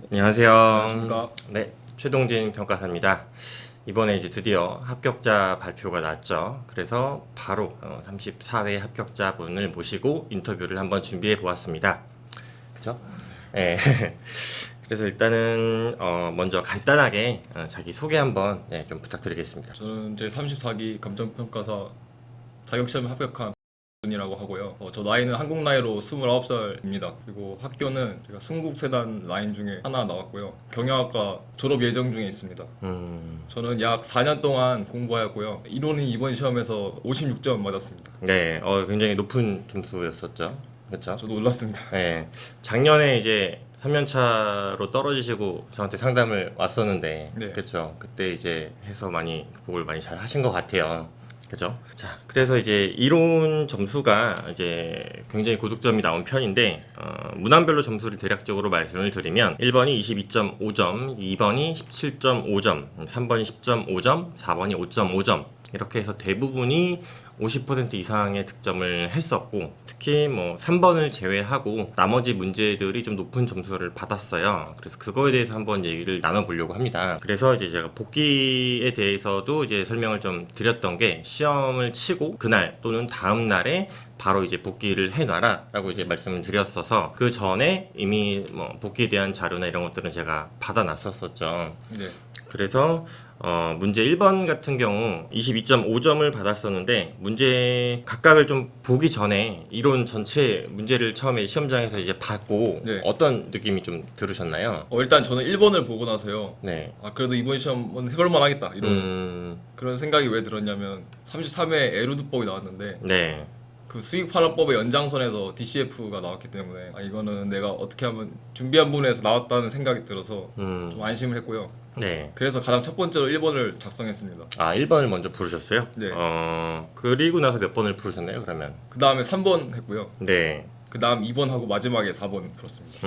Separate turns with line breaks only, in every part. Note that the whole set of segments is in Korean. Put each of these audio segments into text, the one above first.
안녕하세요.
안녕하십니까.
네, 최동진 평가사입니다. 이번에 이제 드디어 합격자 발표가 났죠. 그래서 바로 34회 합격자분을 모시고 인터뷰를 한번 준비해 보았습니다. 그죠? 네. 그래서 일단은 먼저 간단하게 자기 소개 한번 좀 부탁드리겠습니다.
저는 제 34기 감정평가사 자격시험에 합격한 분이라고 하고요. 저 나이는 한국 나이로 29살입니다. 그리고 학교는 제가 순국세단 라인 중에 하나 나왔고요. 경영학과 졸업 예정 중에 있습니다. 저는 약 4년 동안 공부하였고요. 이론은 이번 시험에서 56점 맞았습니다.
네, 굉장히 높은 점수였었죠. 그렇죠?
저도 놀랐습니다.
네, 작년에 이제 3년차로 떨어지시고 저한테 상담을 왔었는데,
네.
그렇죠. 그때 이제 해서 많이 극복을 많이 잘 하신 것 같아요. 그죠? 자, 그래서 이제 이론 점수가 이제 굉장히 고득점이 나온 편인데, 문항별로 점수를 대략적으로 말씀을 드리면, 1번이 22.5점, 2번이 17.5점, 3번이 10.5점, 4번이 5.5점, 이렇게 해서 대부분이 50% 이상의 득점을 했었고, 특히 뭐 3번을 제외하고 나머지 문제들이 좀 높은 점수를 받았어요. 그래서 그거에 대해서 한번 얘기를 나눠보려고 합니다. 그래서 이제 제가 복귀에 대해서도 이제 설명을 좀 드렸던 게, 시험을 치고 그날 또는 다음 날에 바로 이제 복귀를 해놔라 라고 이제 말씀을 드렸어서, 그 전에 이미 뭐 복귀에 대한 자료나 이런 것들은 제가 받아놨었었죠.
네.
그래서 문제 1번 같은 경우 22.5점을 받았었는데, 문제 각각을 좀 보기 전에 이론 전체 문제를 처음에 시험장에서 이제 받고
네.
어떤 느낌이 좀 들으셨나요?
일단 저는 1번을 보고 나서요.
네.
그래도 이번 시험은 해볼만 하겠다. 이런
음,
그런 생각이 왜 들었냐면 33회 에루드법이 나왔는데
네.
그 수익환원법의 연장선에서 DCF가 나왔기 때문에 이거는 내가 어떻게 하면 준비한 부분에서 나왔다는 생각이 들어서 좀 안심을 했고요.
네.
그래서 가장 첫 번째로 1번을 작성했습니다.
1번을 먼저 부르셨어요?
네.
그리고 나서 몇 번을 부르셨나요, 그러면?
그 다음에 3번 했고요.
네.
그 다음 2번 하고 마지막에 4번 풀었습니다.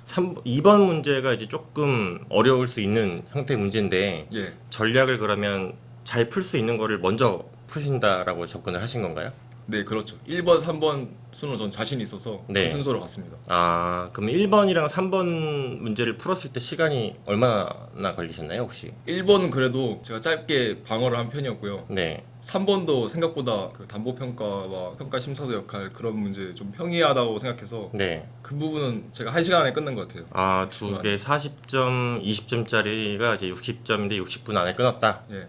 2번 문제가 이제 조금 어려울 수 있는 형태의 문제인데,
예.
전략을 그러면 잘 풀 수 있는 거를 먼저 푸신다라고 접근을 하신 건가요?
네, 그렇죠. 1번, 3번 순으로 전 자신이 있어서
네.
그 순서로 갔습니다.
그럼 1번이랑 3번 문제를 풀었을 때 시간이 얼마나 걸리셨나요, 혹시?
1번은 그래도 제가 짧게 방어를 한 편이었고요.
네.
3번도 생각보다 그 담보평가와 평가심사도 역할 그런 문제 좀 평이하다고 생각해서
네.
그 부분은 제가 1시간 안에 끝낸 것 같아요.
두 개 40점, 20점짜리가 이제 60점인데 60분 안에 끊었다?
예.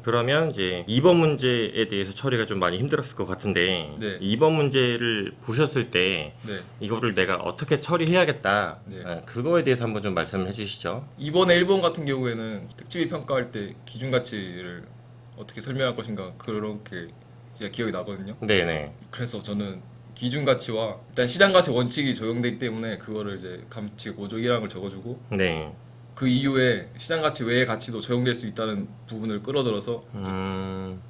그러면 이제 2번 문제에 대해서 처리가 좀 많이 힘들었을 것 같은데,
네.
2번 문제를 보셨을 때
네.
이거를 내가 어떻게 처리해야겠다,
네.
그거에 대해서 한번 좀 말씀을 해주시죠.
이번에 1번 같은 경우에는 특집이 평가할 때 기준가치를 어떻게 설명할 것인가 그렇게 제가 기억이 나거든요.
네네.
그래서 저는 기준가치와 일단 시장가치 원칙이 적용되기 때문에 그거를 이제 감칙 5조 1항을 적어주고
네.
그 이후에 시장가치 외의 가치도 적용될 수 있다는 부분을 끌어들어서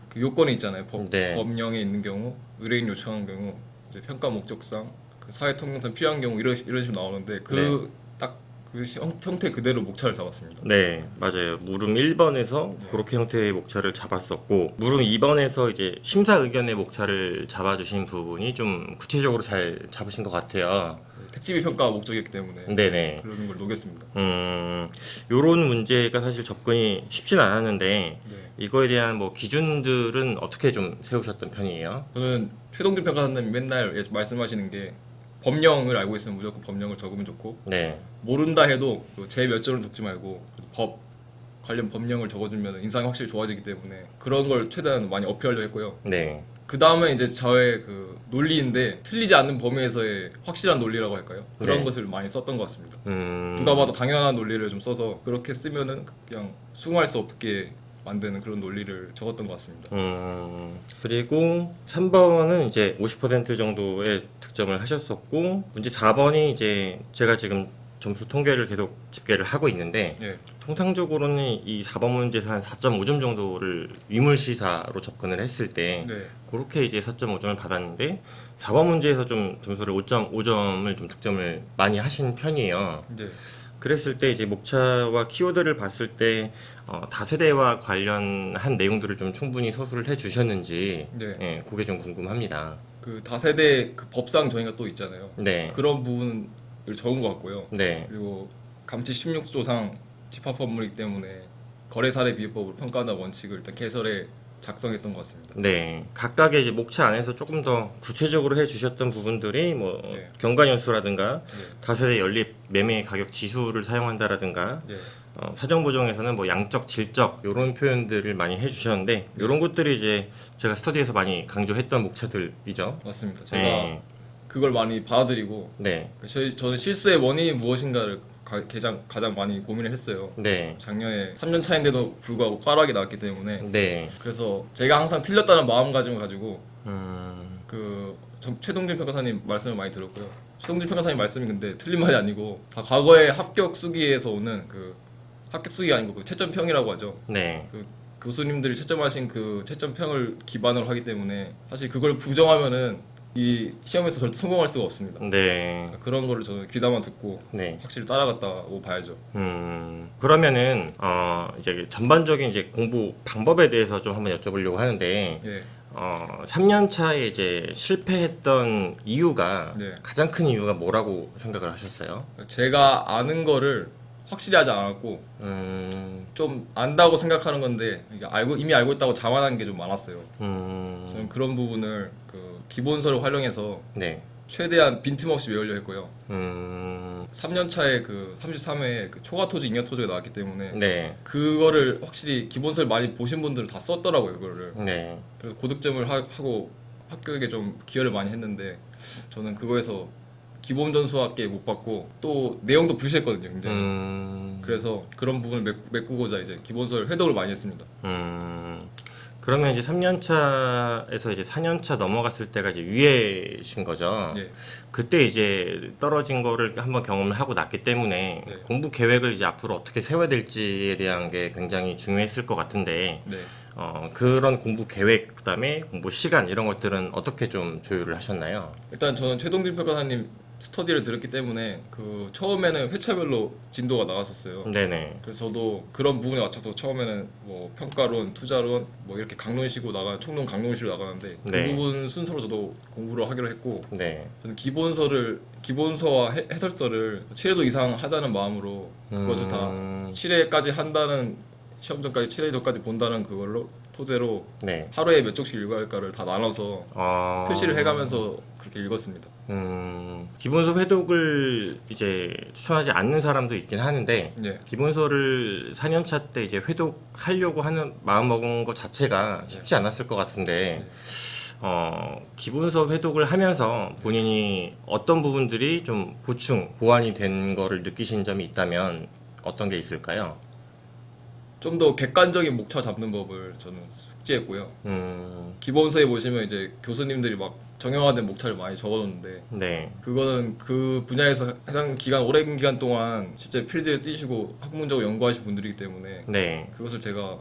그 요건이 있잖아요.
네.
법령에 있는 경우, 의뢰인 요청한 경우, 이제 평가 목적상, 그 사회 통념상 필요한 경우 이런 식으로 나오는데 그 딱 그 형태 그대로 목차를 잡았습니다.
네, 맞아요. 물음 1번에서 그렇게 형태의 목차를 잡았었고, 물음 2번에서 이제 심사 의견의 목차를 잡아주신 부분이 좀 구체적으로 잘 잡으신 것 같아요.
택지비 평가 목적이었기 때문에
네네.
그런 걸 녹였습니다.
요런 문제가 사실 접근이 쉽진 않았는데,
네.
이거에 대한 뭐 기준들은 어떻게 좀 세우셨던 편이에요?
저는 최동준 평가사님이 맨날 말씀하시는 게 법령을 알고 있으면 무조건 법령을 적으면 좋고
네.
모른다 해도 제 몇 절은 적지 말고 관련 법령을 적어주면 인상이 확실히 좋아지기 때문에 그런 걸 최대한 많이 어필하려고 했고요.
네.
그 다음에 이제 저의 그 논리인데 틀리지 않는 범위에서의 확실한 논리라고 할까요? 그런
네.
것을 많이 썼던 것 같습니다.
음,
누가 봐도 당연한 논리를 좀 써서 그렇게 쓰면은 그냥 수긍할 수 없게 만드는 그런 논리를 적었던 것 같습니다.
그리고 3번은 이제 50% 정도의 득점을 하셨었고, 문제 4번이 이제 제가 지금 점수 통계를 계속 집계를 하고 있는데,
예.
통상적으로는 이 4번 문제에서 한 4.5점 정도를 위물시사로 접근을 했을 때
네.
그렇게 이제 4.5점을 받았는데, 4번 문제에서 좀 점수를 5.5점을 좀 득점을 많이 하신 편이에요.
네.
그랬을 때 이제 목차와 키워드를 봤을 때 다세대와 관련한 내용들을 좀 충분히 서술을 해 주셨는지,
네.
그게 좀 궁금합니다.
그 다세대 그 법상 정의가 또 있잖아요.
네.
그런 부분 적은 것 같고요.
네.
그리고 감치 16조상 집합 법률이기 때문에 거래 사례 비율법으로 평가한다는 원칙을 일단 개설에 작성했던 것 같습니다.
네, 각각의 이제 목차 안에서 조금 더 구체적으로 해주셨던 부분들이 뭐
네.
경관연수라든가
네.
다세대 연립 매매 가격 지수를 사용한다라든가
예.
사정 보정에서는 뭐 양적, 질적 이런 표현들을 많이 해주셨는데 이런 것들이 이제 제가 스터디에서 많이 강조했던 목차들이죠.
맞습니다. 제가
네,
그걸 많이 받아들이고
네,
저는 실수의 원인이 무엇인가를 가장 많이 고민을 했어요.
네,
작년에 3년 차인데도 불구하고 꽈락이 나왔기 때문에
네,
그래서 제가 항상 틀렸다는 마음가짐을 가지고
음,
최동진 평가사님 말씀을 많이 들었고요. 최동진 평가사님 말씀이 근데 틀린 말이 아니고 다 과거의 합격 수기에서 오는 합격 수기가 아니고 채점평이라고 하죠.
네,
교수님들이 채점하신 그 채점평을 기반으로 하기 때문에 사실 그걸 부정하면은 이 시험에서 절대 성공할 수가 없습니다.
네,
그런 거를 저는 귀담아 듣고
네.
확실히 따라갔다고 봐야죠.
그러면은 이제 전반적인 이제 공부 방법에 대해서 좀 한번 여쭤보려고 하는데
예.
3년 차에 이제 실패했던 이유가
네.
가장 큰 이유가 뭐라고 생각을 하셨어요?
제가 아는 거를 확실히 하지 않았고 좀 안다고 생각하는 건데 이게 이미 알고 있다고 자만한 게 좀 많았어요. 저는 그런 부분을 기본서를 활용해서
네.
최대한 빈틈없이 외우려 했고요. 3년 차에 33회에 초과토지, 잉여토지가 나왔기 때문에
네.
그거를 확실히 기본서를 많이 보신 분들은 다 썼더라고요, 그거를.
네.
그래서 고득점을 하고 합격에 좀 기여를 많이 했는데 저는 그거에서 기본 전수학계 못 받고 또 내용도 부실했거든요, 굉장히. 그래서 그런 부분을 메꾸고자 이제 기본서를 회독을 많이 했습니다.
그러면 이제 3년 차에서 이제 4년 차 넘어갔을 때가 이제 위에신 거죠.
예.
그때 이제 떨어진 거를 한번 경험을 하고 났기 때문에
네.
공부 계획을 이제 앞으로 어떻게 세워야 될지에 대한 게 굉장히 중요했을 것 같은데
네.
그런 공부 계획 그다음에 공부 시간 이런 것들은 어떻게 좀 조율을 하셨나요?
일단 저는 최동진 평가사님 스터디를 들었기 때문에 처음에는 회차별로 진도가 나갔었어요.
네네.
그래서 저도 그런 부분에 맞춰서 처음에는 뭐 평가론, 투자론 뭐 이렇게 강론식으로 총론 강론식으로 나가는데 그
네.
부분 순서로 저도 공부를 하기로 했고
네.
저는 기본서와 해설서를 7회도 이상 하자는 마음으로 그것을 다 7회까지 한다는 시험 전까지 7회 전까지 본다는 그걸로 토대로
네.
하루에 몇 쪽씩 읽어야 할까를 다 나눠서 표시를 해가면서 그렇게 읽었습니다.
기본서 회독을 이제 추천하지 않는 사람도 있긴 하는데
네.
기본서를 4년차 때 이제 회독하려고 하는 마음 먹은 것 자체가 쉽지 않았을 것 같은데 기본서 회독을 하면서 본인이 어떤 부분들이 좀 보완이 된 거를 느끼신 점이 있다면 어떤 게 있을까요?
좀 더 객관적인 목차 잡는 법을 저는 숙지했고요. 기본서에 보시면 이제 교수님들이 막 정형화된 목차를 많이 적어놓는데
네.
그거는 그 분야에서 해당 오랜 기간 동안 실제 필드에 뛰시고 학문적으로 연구하신 분들이기 때문에
네.
그것을 제가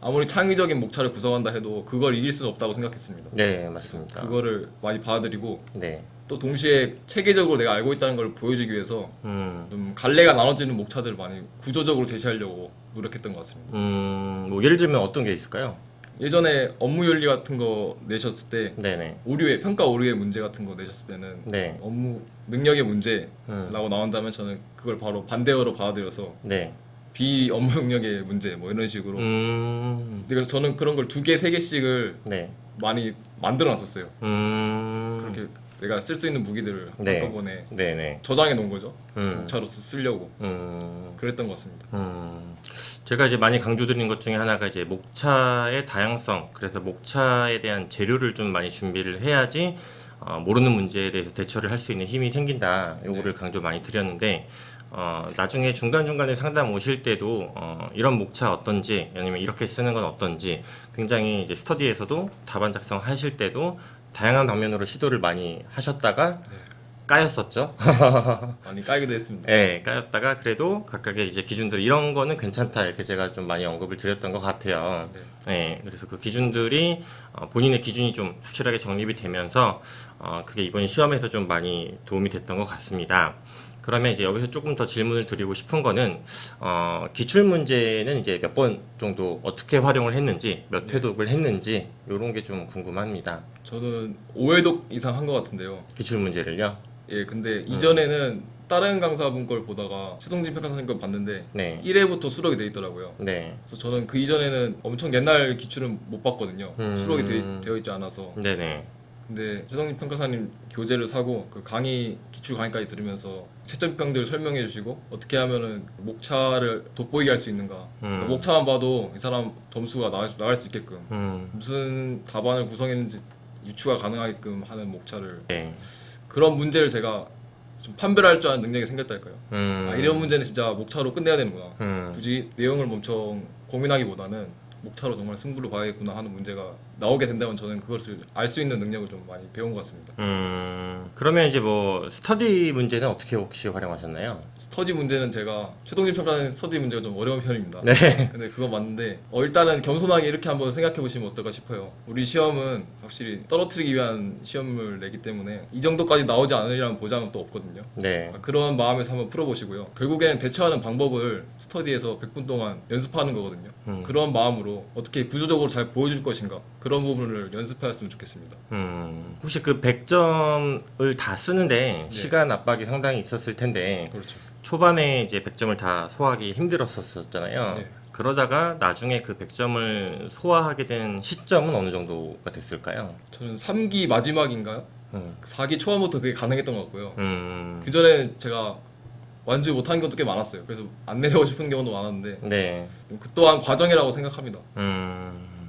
아무리 창의적인 목차를 구성한다 해도 그걸 이길 수는 없다고 생각했습니다.
네, 맞습니다.
그거를 많이 받아들이고
네.
또 동시에 체계적으로 내가 알고 있다는 걸 보여주기 위해서 좀 갈래가 나눠지는 목차들을 많이 구조적으로 제시하려고 노력했던 것 같습니다.
뭐 예를 들면 어떤 게 있을까요?
예전에 업무 윤리 같은 거 내셨을 때
네네.
평가 오류의 문제 같은 거 내셨을 때는
네.
업무 능력의 문제라고 나온다면 저는 그걸 바로 반대어로 받아들여서
네.
비업무 능력의 문제 뭐 이런 식으로 그러니까 저는 그런 걸 2개, 3개씩을
네.
많이 만들어 놨었어요.
그렇게
그렇게 내가 쓸 수 있는 무기들을
네.
한꺼번에
네네.
저장해 놓은 거죠. 목차로서 쓰려고 그랬던 것 같습니다.
제가 이제 많이 강조드린 것 중에 하나가 이제 목차의 다양성, 그래서 목차에 대한 재료를 좀 많이 준비를 해야지 모르는 문제에 대해서 대처를 할 수 있는 힘이 생긴다. 요거를 강조 많이 드렸는데 나중에 중간중간에 상담 오실 때도 이런 목차 어떤지 아니면 이렇게 쓰는 건 어떤지 굉장히 이제 스터디에서도 답안 작성 하실 때도 다양한 방면으로 시도를 많이 하셨다가 까였었죠.
많이 깔기도 했습니다.
네, 까였다가 그래도 각각의 이제 기준들 이런 거는 괜찮다 이렇게 제가 좀 많이 언급을 드렸던 것 같아요. 네, 그래서 그 기준들이 본인의 기준이 좀 확실하게 정립이 되면서 그게 이번 시험에서 좀 많이 도움이 됐던 것 같습니다. 그러면 이제 여기서 조금 더 질문을 드리고 싶은 거는 기출 문제는 이제 몇 번 정도 어떻게 활용을 했는지, 몇 회독을 했는지 이런 게 좀 궁금합니다.
저는 5회독 이상 한 것 같은데요.
기출 문제를요?
예, 근데 이전에는 다른 강사분 걸 보다가 최동진 평가사님 걸 봤는데
네.
1회부터 수록이 돼 있더라고요.
네.
그래서 저는 그 이전에는 엄청 옛날 기출은 못 봤거든요. 수록이 되어 있지 않아서.
네네.
근데 최동진 평가사님 교재를 사고 그 강의 기출 강의까지 들으면서 채점평들 설명해 주시고 어떻게 하면은 목차를 돋보이게 할 수 있는가. 그러니까 목차만 봐도 이 사람 점수가 나갈 수 있게끔 무슨 답안을 구성했는지 유추가 가능하게끔 하는 목차를
네.
그런 문제를 제가 좀 판별할 줄 아는 능력이 생겼달까요? 아, 이런 문제는 진짜 목차로 끝내야 되는구나. 굳이 내용을 엄청 고민하기보다는 목차로 정말 승부를 봐야겠구나 하는 문제가 나오게 된다면 저는 그것을 알 수 있는 능력을 좀 많이 배운 것 같습니다.
그러면 이제 뭐 스터디 문제는 어떻게 혹시 활용하셨나요?
스터디 문제는 제가 최동진 평가는 스터디 문제가 좀 어려운 편입니다.
네.
근데 그거 맞는데 일단은 겸손하게 이렇게 한번 생각해 보시면 어떨까 싶어요. 우리 시험은 확실히 떨어뜨리기 위한 시험을 내기 때문에 이 정도까지 나오지 않으리라는 보장은 또 없거든요.
네.
그런 마음에서 한번 풀어보시고요. 결국에는 대처하는 방법을 스터디에서 100분 동안 연습하는 거거든요. 그런 마음으로 어떻게 구조적으로 잘 보여줄 것인가 그런 부분을 연습하였으면 좋겠습니다.
혹시 그 100점을 다 쓰는데 시간 압박이 상당히 있었을 텐데
그렇죠.
초반에 이제 100점을 다 소화하기 힘들었었잖아요.
네.
그러다가 나중에 그 100점을 소화하게 된 시점은 어느 정도가 됐을까요?
저는 3기 마지막인가요? 4기 초반부터 그게 가능했던 것 같고요. 그 전에 제가 완주 못한 경우도 꽤 많았어요. 그래서 안 내려고 싶은 경우도 많았는데
네.
그 또한 과정이라고 생각합니다.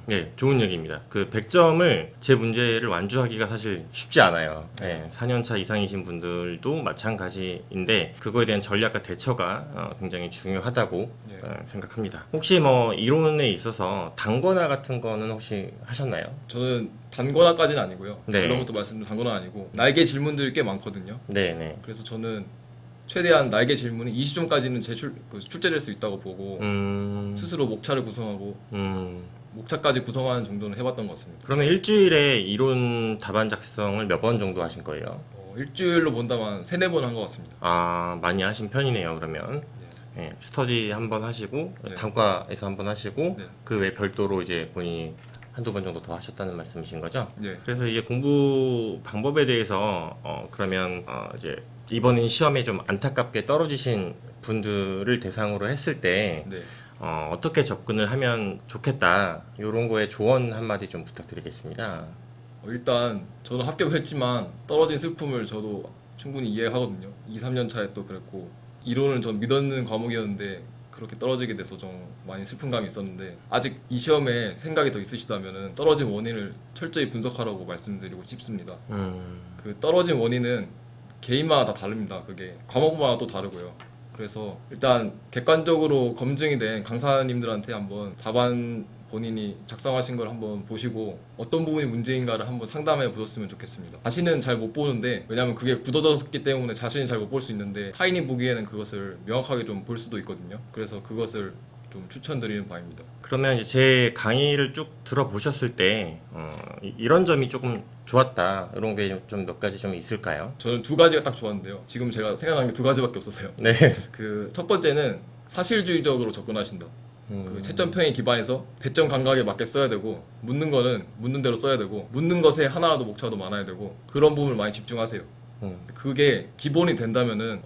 네, 좋은 얘기입니다. 그 100점을 제 문제를 완주하기가 사실 쉽지 않아요. 네, 4년차 이상이신 분들도 마찬가지인데 그거에 대한 전략과 대처가 굉장히 중요하다고
예.
생각합니다. 혹시 뭐 이론에 있어서 단권화 같은 거는 혹시 하셨나요?
저는 단권화까지는 아니고요.
네.
그런 것도 말씀드린 단권화 아니고 날개 질문들이 꽤 많거든요.
네네.
그래서 저는 최대한 날개 질문이 20점까지는 출제될 수 있다고 보고 스스로 목차를 구성하고 목차까지 구성하는 정도는 해봤던 것 같습니다.
그러면 일주일에 이론 답안 작성을 몇 번 정도 하신 거예요?
일주일로 본다면 3-4번 한 것 같습니다.
아, 많이 하신 편이네요, 그러면. 네, 스터디 한 번 하시고,
네.
단과에서 한 번 하시고,
네.
그 외 별도로 이제 본인이 한두 번 정도 더 하셨다는 말씀이신 거죠?
네.
그래서 이제 공부 방법에 대해서, 그러면, 이제 이번 시험에 좀 안타깝게 떨어지신 분들을 대상으로 했을 때,
네.
어떻게 접근을 하면 좋겠다, 이런 거에 조언 한마디 좀 부탁드리겠습니다.
일단 저는 합격을 했지만 떨어진 슬픔을 저도 충분히 이해하거든요. 2-3년 차에 또 그랬고 이론을 전 믿었는 과목이었는데 그렇게 떨어지게 돼서 좀 많이 슬픈 감이 있었는데 아직 이 시험에 생각이 더 있으시다면 떨어진 원인을 철저히 분석하라고 말씀드리고 싶습니다. 그 떨어진 원인은 개인마다 다 다릅니다. 그게 과목마다 또 다르고요. 그래서 일단 객관적으로 검증이 된 강사님들한테 한번 답안 본인이 작성하신 걸 한번 보시고 어떤 부분이 문제인가를 한번 상담해 보셨으면 좋겠습니다. 자신은 잘 못 보는데 왜냐하면 그게 굳어졌기 때문에 자신이 잘 못 볼 수 있는데 타인이 보기에는 그것을 명확하게 좀 볼 수도 있거든요. 그래서 그것을 좀 추천드리는 바입니다.
그러면 이제 제 강의를 쭉 들어보셨을 때 이런 점이 조금 좋았다 이런 게 좀 몇 가지 좀 있을까요?
저는 2가지가 딱 좋았는데요. 지금 제가 생각나는 게 2가지밖에 없었어요.
네.
그 첫 번째는 사실주의적으로 접근하신다. 그 채점평에 기반해서 배점 감각에 맞게 써야 되고 묻는 거는 묻는 대로 써야 되고 묻는 것에 하나라도 목차도 많아야 되고 그런 부분을 많이 집중하세요. 그게 기본이 된다면은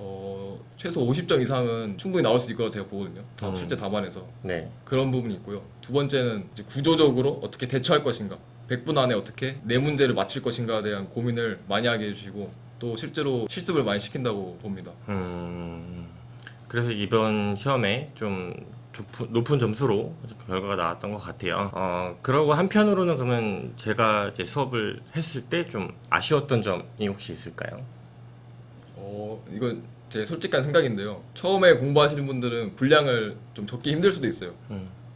최소 50점 이상은 충분히 나올 수 있을 거라고 제가 보거든요. 실제 답안에서
네.
그런 부분이 있고요. 2번째는 이제 구조적으로 어떻게 대처할 것인가 100분 안에 어떻게 내 문제를 맞힐 것인가에 대한 고민을 많이 하게 해주시고 또 실제로 실습을 많이 시킨다고 봅니다.
그래서 이번 시험에 좀 높은 점수로 결과가 나왔던 것 같아요. 그러고 한편으로는 그러면 제가 이제 수업을 했을 때 좀 아쉬웠던 점이 혹시 있을까요?
이건 제 솔직한 생각인데요. 처음에 공부하시는 분들은 분량을 좀 적기 힘들 수도 있어요.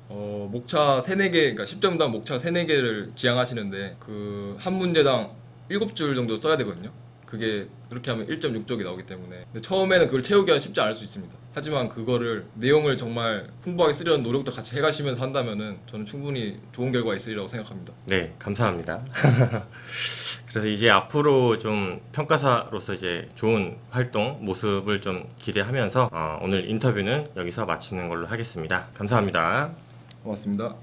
목차 3-4개, 그러니까 10점당 목차 3-4개를 지향하시는데 그 한 문제당 7줄 정도 써야 되거든요. 그게 그렇게 하면 1.6쪽이 나오기 때문에 근데 처음에는 그걸 채우기가 쉽지 않을 수 있습니다. 하지만 그거를 내용을 정말 풍부하게 쓰려는 노력도 같이 해가시면서 한다면은 저는 충분히 좋은 결과가 있으리라고 생각합니다.
네, 감사합니다. 그래서 이제 앞으로 좀 평가사로서 이제 좋은 활동 모습을 좀 기대하면서 오늘 인터뷰는 여기서 마치는 걸로 하겠습니다. 감사합니다.
고맙습니다.